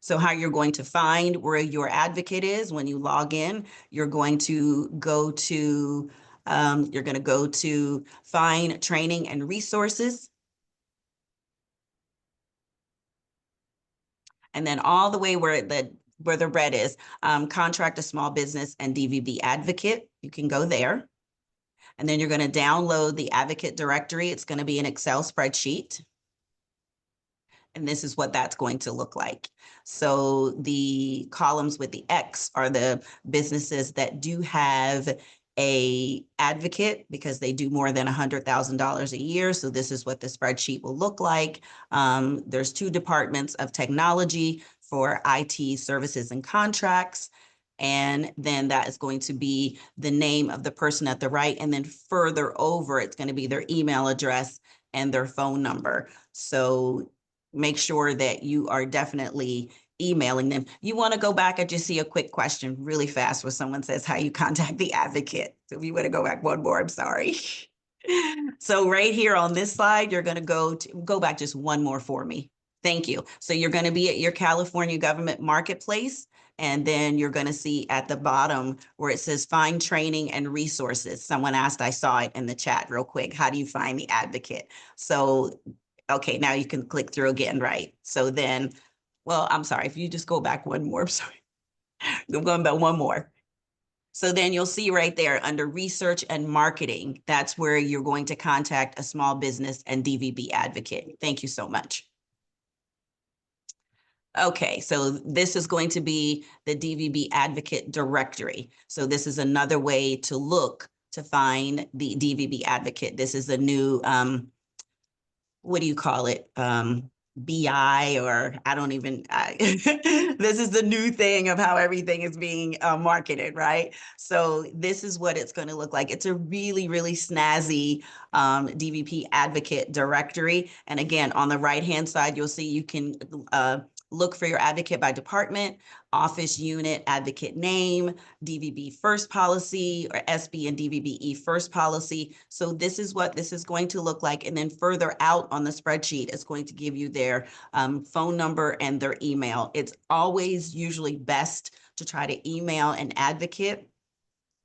So how you're going to find where your advocate is when you log in, you're going to go to Find Training and Resources. And then all the way where the red is, Contract a Small Business and DVB Advocate. You can go there. And then you're going to download the advocate directory. It's going to be an Excel spreadsheet. And this is what that's going to look like. So the columns with the X are the businesses that do have a advocate because they do more than $100,000 a year. So this is what the spreadsheet will look like. There's 2 departments of technology for IT services and contracts. And then that is going to be the name of the person at the right. And then further over, it's going to be their email address and their phone number. So make sure that you are definitely emailing them. You want to go back, I just see a quick question really fast where someone says how you contact the advocate. So if you want to go back one more, I'm sorry. So right here on this slide, you're going to go back just one more for me. Thank you. So you're going to be at your California Government Marketplace, and then you're going to see at the bottom where it says find training and resources. Someone asked, I saw it in the chat real quick, how do you find the advocate? So, okay, now you can click through again, right? So then, well, I'm sorry, if you just go back one more, I'm sorry. I'm going back one more. So then you'll see right there under research and marketing, that's where you're going to contact a small business and DVB advocate. Thank you so much. Okay, so this is going to be the DVB advocate directory. So this is another way to look to find the DVB advocate. This is a new, what do you call it? BI, or I don't even, this is the new thing of how everything is being marketed, right? So this is what it's going to look like. It's a really, really snazzy DVP advocate directory. And again, on the right-hand side, you'll see you can look for your advocate by department, office unit, advocate name, DVB first policy, or SB and DVBE first policy. So this is what this is going to look like. And then further out on the spreadsheet, it's going to give you their phone number and their email. It's always usually best to try to email an advocate,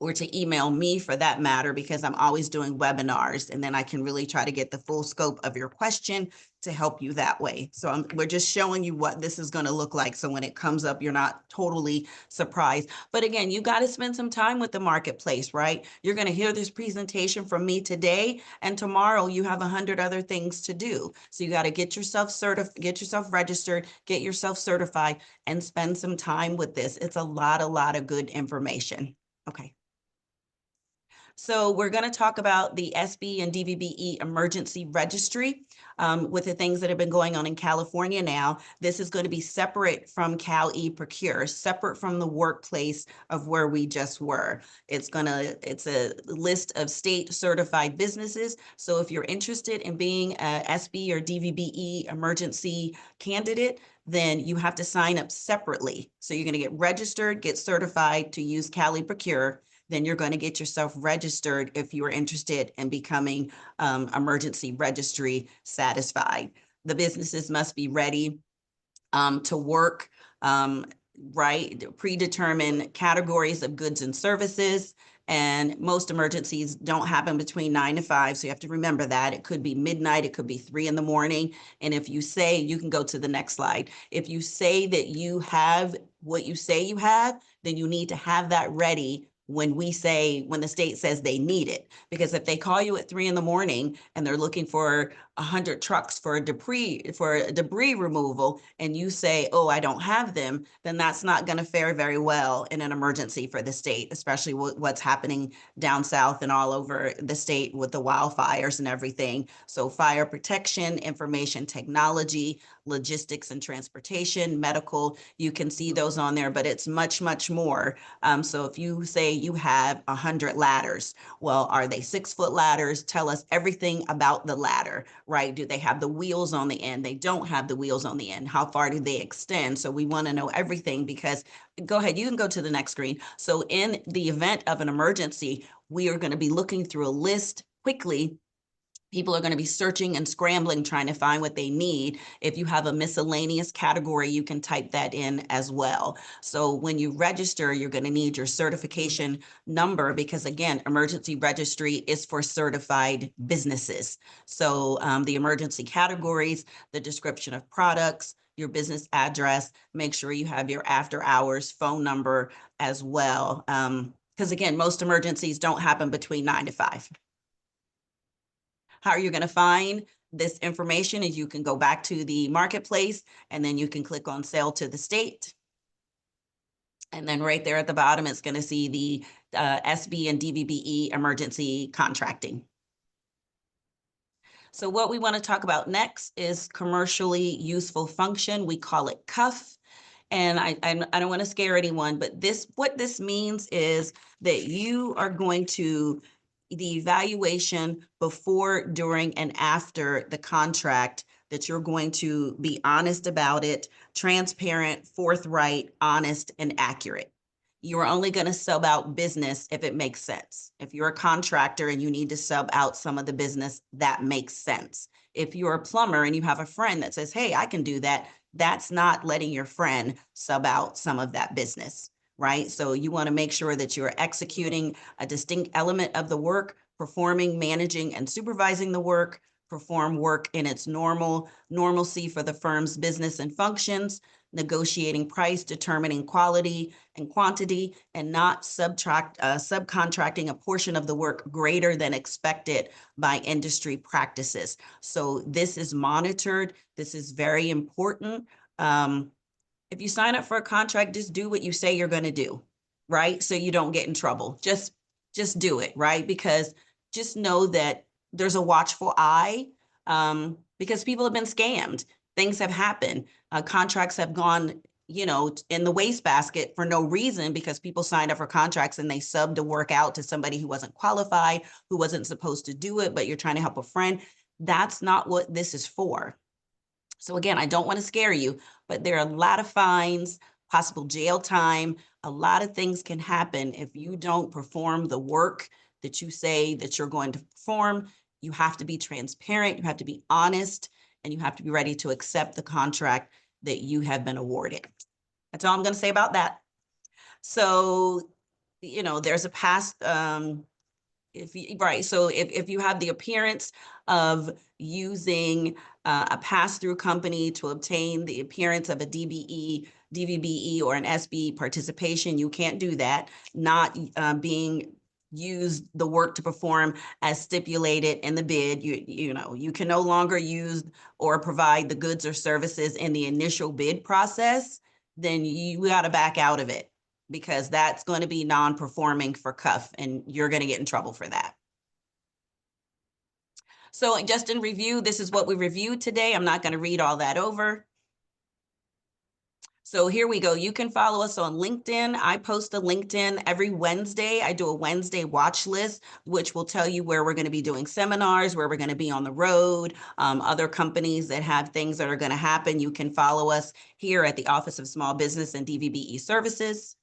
or to email me for that matter, because I'm always doing webinars, and then I can really try to get the full scope of your question to help you that way. So we're just showing you what this is going to look like. So when it comes up, you're not totally surprised. But again, you got to spend some time with the marketplace, right? You're going to hear this presentation from me today, and tomorrow you have 100 other things to do. So you got to get yourself registered, get yourself certified, and spend some time with this. It's a lot of good information. Okay. So we're going to talk about the SB and DVBE emergency registry with the things that have been going on in California now. This is going to be separate from Procure, separate from the workplace of where we just were. It's a list of state certified businesses. So if you're interested in being a SB or DVBE emergency candidate, then you have to sign up separately. So you're going to get registered, get certified to use Procure. Then you're going to get yourself registered if you are interested in becoming emergency registry satisfied. The businesses must be ready to work, right? Predetermined categories of goods and services. And most emergencies don't happen between 9 to 5. So you have to remember that. It could be midnight, it could be 3 in the morning. And if you say, you can go to the next slide. If you say that you have what you say you have, then you need to have that ready when the state says they need it. Because if they call you at 3 in the morning and they're looking for 100 trucks for debris removal, and you say, oh, I don't have them, then that's not going to fare very well in an emergency for the state, especially what's happening down south and all over the state with the wildfires and everything. So fire protection, information technology, logistics and transportation, medical, you can see those on there, but it's much, much more. So if you say you have 100 ladders, well, are they 6-foot ladders? Tell us everything about the ladder, right? Do they have the wheels on the end? They don't have the wheels on the end. How far do they extend? So we want to know everything, because go ahead, you can go to the next screen. So in the event of an emergency, we are going to be looking through a list quickly. People are going to be searching and scrambling, trying to find what they need. If you have a miscellaneous category, you can type that in as well. So when you register, you're going to need your certification number, because again, emergency registry is for certified businesses. So the emergency categories, the description of products, your business address, make sure you have your after hours phone number as well. Because again, most emergencies don't happen between 9 to 5. How are you going to find this information? Is you can go back to the marketplace, and then you can click on sell to the state. And then right there at the bottom, it's going to see the SB and DVBE emergency contracting. So what we want to talk about next is commercially useful function. We call it CUF. And I don't want to scare anyone, but what this means is that you are going to the evaluation before, during, and after the contract, that you're going to be honest about it, transparent, forthright, honest, and accurate. You are only going to sub out business if it makes sense. If you're a contractor and you need to sub out some of the business, that makes sense. If you're a plumber and you have a friend that says, hey, I can do that, that's not letting your friend sub out some of that business, right? So you want to make sure that you're executing a distinct element of the work, performing, managing, and supervising the work, perform work in its normalcy for the firm's business and functions, negotiating price, determining quality and quantity, and not subcontracting a portion of the work greater than expected by industry practices. So this is monitored. This is very important. If you sign up for a contract, just do what you say you're going to do, right? So you don't get in trouble. Just do it, right? Because just know that there's a watchful eye, because people have been scammed. Things have happened. Contracts have gone, in the wastebasket for no reason, because people signed up for contracts and they subbed the work out to somebody who wasn't qualified, who wasn't supposed to do it, but you're trying to help a friend. That's not what this is for. So again, I don't want to scare you, but there are a lot of fines, possible jail time. A lot of things can happen if you don't perform the work that you say that you're going to perform. You have to be transparent, you have to be honest, and you have to be ready to accept the contract that you have been awarded. That's all I'm going to say about that. So, there's a past, so if you have the appearance of using a pass-through company to obtain the appearance of a DBE, DVBE, or an SB participation, you can't do that. Not being used the work to perform as stipulated in the bid. You can no longer use or provide the goods or services in the initial bid process. Then you got to back out of it, because that's going to be non-performing for CUF, and you're going to get in trouble for that. So just in review, this is what we reviewed today. I'm not going to read all that over. So here we go. You can follow us on LinkedIn. I post a LinkedIn every Wednesday. I do a Wednesday watch list, which will tell you where we're going to be doing seminars, where we're going to be on the road, other companies that have things that are going to happen. You can follow us here at the Office of Small Business and DVBE Services.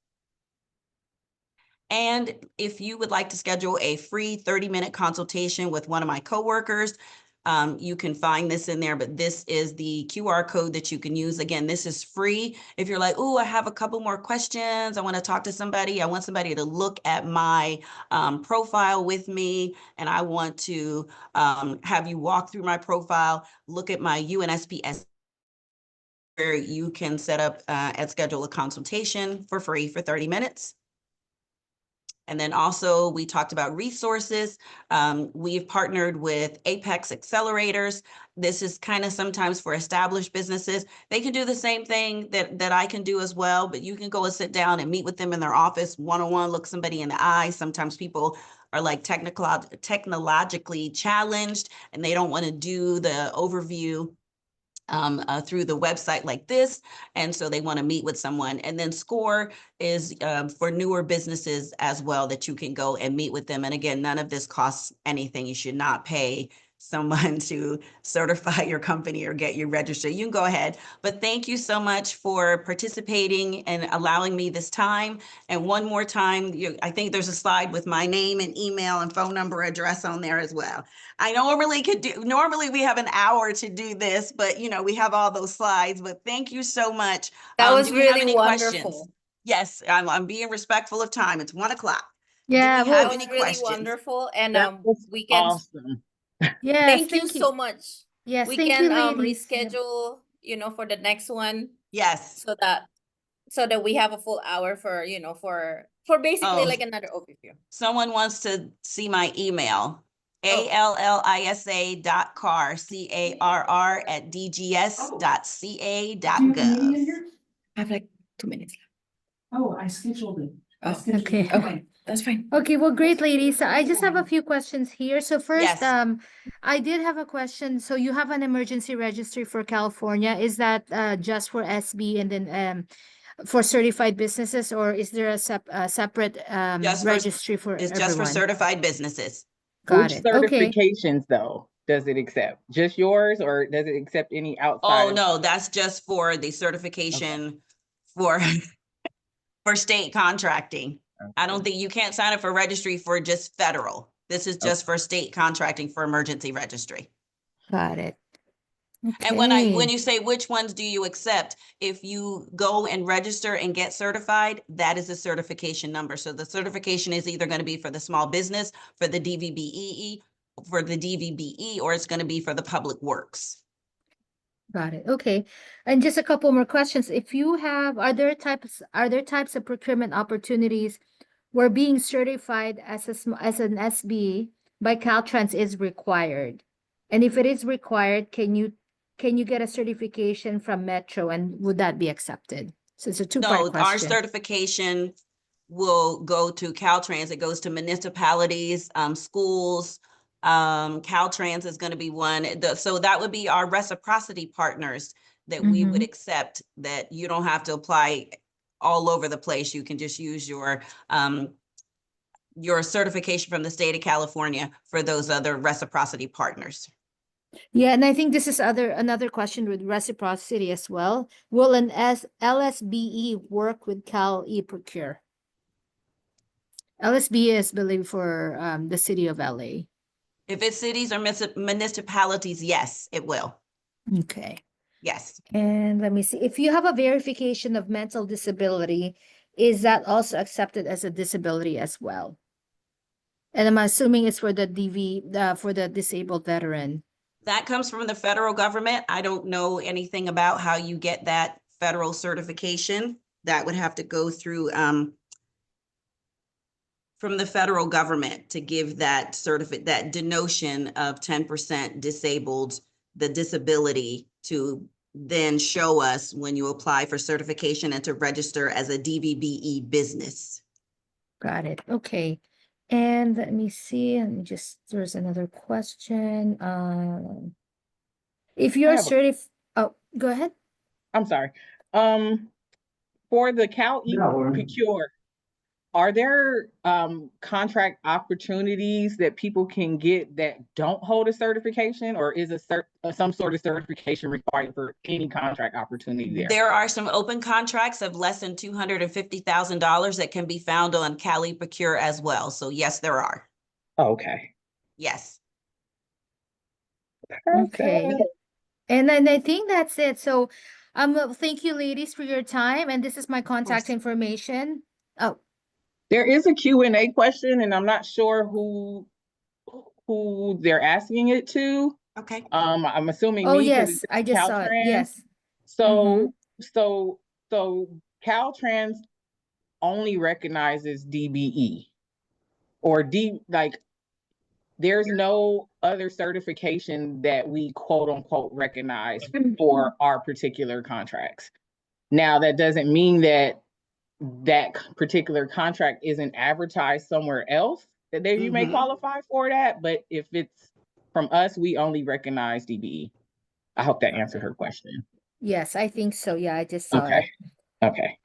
And if you would like to schedule a free 30-minute consultation with one of my coworkers, you can find this in there, but this is the QR code that you can use. Again, this is free. If you're like, oh, I have a couple more questions, I want to talk to somebody, I want somebody to look at my profile with me, and I want to have you walk through my profile, look at my UNSPS, where you can set up and schedule a consultation for free for 30 minutes. And then also we talked about resources. We've partnered with Apex Accelerators. This is kind of sometimes for established businesses. They can do the same thing that I can do as well, but you can go and sit down and meet with them in their office one-on-one, look somebody in the eye. Sometimes people are like technologically challenged and they don't want to do the overview through the website like this. And so they want to meet with someone. And then SCORE is for newer businesses as well, that you can go and meet with them. And again, none of this costs anything. You should not pay someone to certify your company or get you registered. You can go ahead. But thank you so much for participating and allowing me this time. And one more time, I think there's a slide with my name and email and phone number, address on there as well. I normally we have an hour to do this, but we have all those slides. But thank you so much. That was Do we have really any wonderful. questions? Yes, I'm being respectful of time. It's 1 o'clock. Yeah, Do we have well, any That was really questions? wonderful. And That was we can awesome. yes, thank you so much. Yes, We thank can you, ladies. Yep. reschedule, for the next one, Yes. so that we have a full hour for, for basically Oh. like another overview. Someone wants to see my email. Oh. allisa.carr, CARR @dgs.ca.gov. I have like 2 minutes left. Oh, I scheduled it. I Oh, scheduled okay. it. Okay, that's fine. Okay, well, great, ladies. So I just have a few questions here. So first, Yes. I did have a question. So you have an emergency registry for California. Is that just for SB and then for certified businesses, or is there a separate registry for It's everyone? just for certified businesses. Got Which it. Okay. certifications though does it accept? Just yours, or does it accept any outside? Oh, no, that's just for the certification for For state contracting. I don't think you can't sign up for registry for just federal. This is just for state contracting for emergency registry. Got it. And when Okay. you say which ones do you accept, if you go and register and get certified, that is a certification number. So the certification is either going to be for the small business, for the DVBE, or it's going to be for the public works. Got it. Okay. And just a couple more questions. If you have, are there types of procurement opportunities where being certified as as an SB by Caltrans is required? And if it is required, can you get a certification from Metro, and would that be accepted? So it's a two-part No, our question. certification will go to Caltrans. It goes to municipalities, schools. Caltrans is going to be one. So that would be our reciprocity partners that we would accept, that you don't have to apply all over the place. You can just use your certification from the state of California for those other reciprocity partners. Yeah, and I think this is another question with reciprocity as well. Will an LSBE work with Cal eProcure? LSBE is believed for the city of LA. If it's cities or municipalities, yes, it will. Okay. Yes. And let me see. If you have a verification of mental disability, is that also accepted as a disability as well? And I'm assuming it's for the for the disabled veteran. That comes from the federal government. I don't know anything about how you get that federal certification. That would have to go through from the federal government to give that that denotion of 10% disabled, the disability, to then show us when you apply for certification and to register as a DVBE business. Got it. Okay. And let me see. There's another question. If you're certified, oh, go ahead. I'm sorry. For the Cal eProcure, are there contract opportunities that people can get that don't hold a certification, or is some sort of certification required for any contract opportunity there? There are some open contracts of less than $250,000 that can be found on Cal eProcure as well. So yes, there are. Oh, okay. Yes. Okay. And then I think that's it. So thank you, ladies, for your time. And this is my contact information. Oh. There is a Q&A question, and I'm not sure who they're asking it to. Okay. I'm assuming Oh, me, 'cause yes, it's I just saw it. Caltrans. Yes. So Caltrans only recognizes DBE, or there's no other certification that we quote unquote recognize for our particular contracts. Now, that doesn't mean that particular contract isn't advertised somewhere else that you may qualify for that, but if it's from us, we only recognize DBE. I hope that answered her question. Yes, I think so. Yeah, I just saw it. Okay.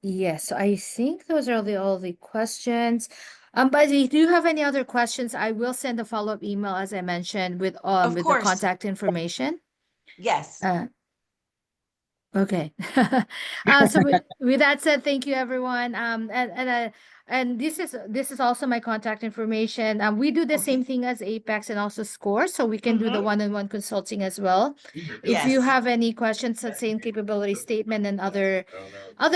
Yes, so I think those are all the questions. But if you have any other questions, I will send a follow-up email, as I mentioned, with the contact information. Yes. Okay. So with that said, thank you, everyone. And this is also my contact information. We do the same thing as Apex and also Score, so we can do the one-on-one consulting as well. If you have any questions, the same capability statement and other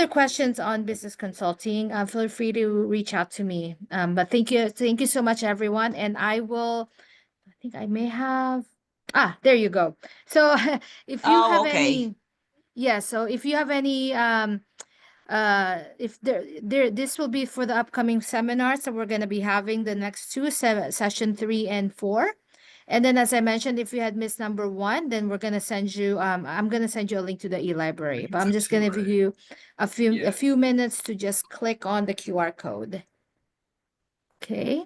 questions on business consulting, feel free to reach out to me. But thank you so much, everyone. And I think I may have. There you go. So if you have any. Yeah, so if you have any if this will be for the upcoming seminars that we're going to be having, the next two, session 3 and 4. And then, as I mentioned, if you had missed number 1, then we're going to send you I'm going to send you a link to the e-library, but I'm just going to give you a few minutes to just click on the QR code. Okay.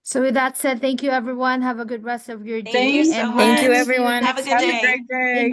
So with that said, thank you, everyone. Have a good rest of your day. Thank you so much. Thank you, everyone. Have a good day. Have a great day.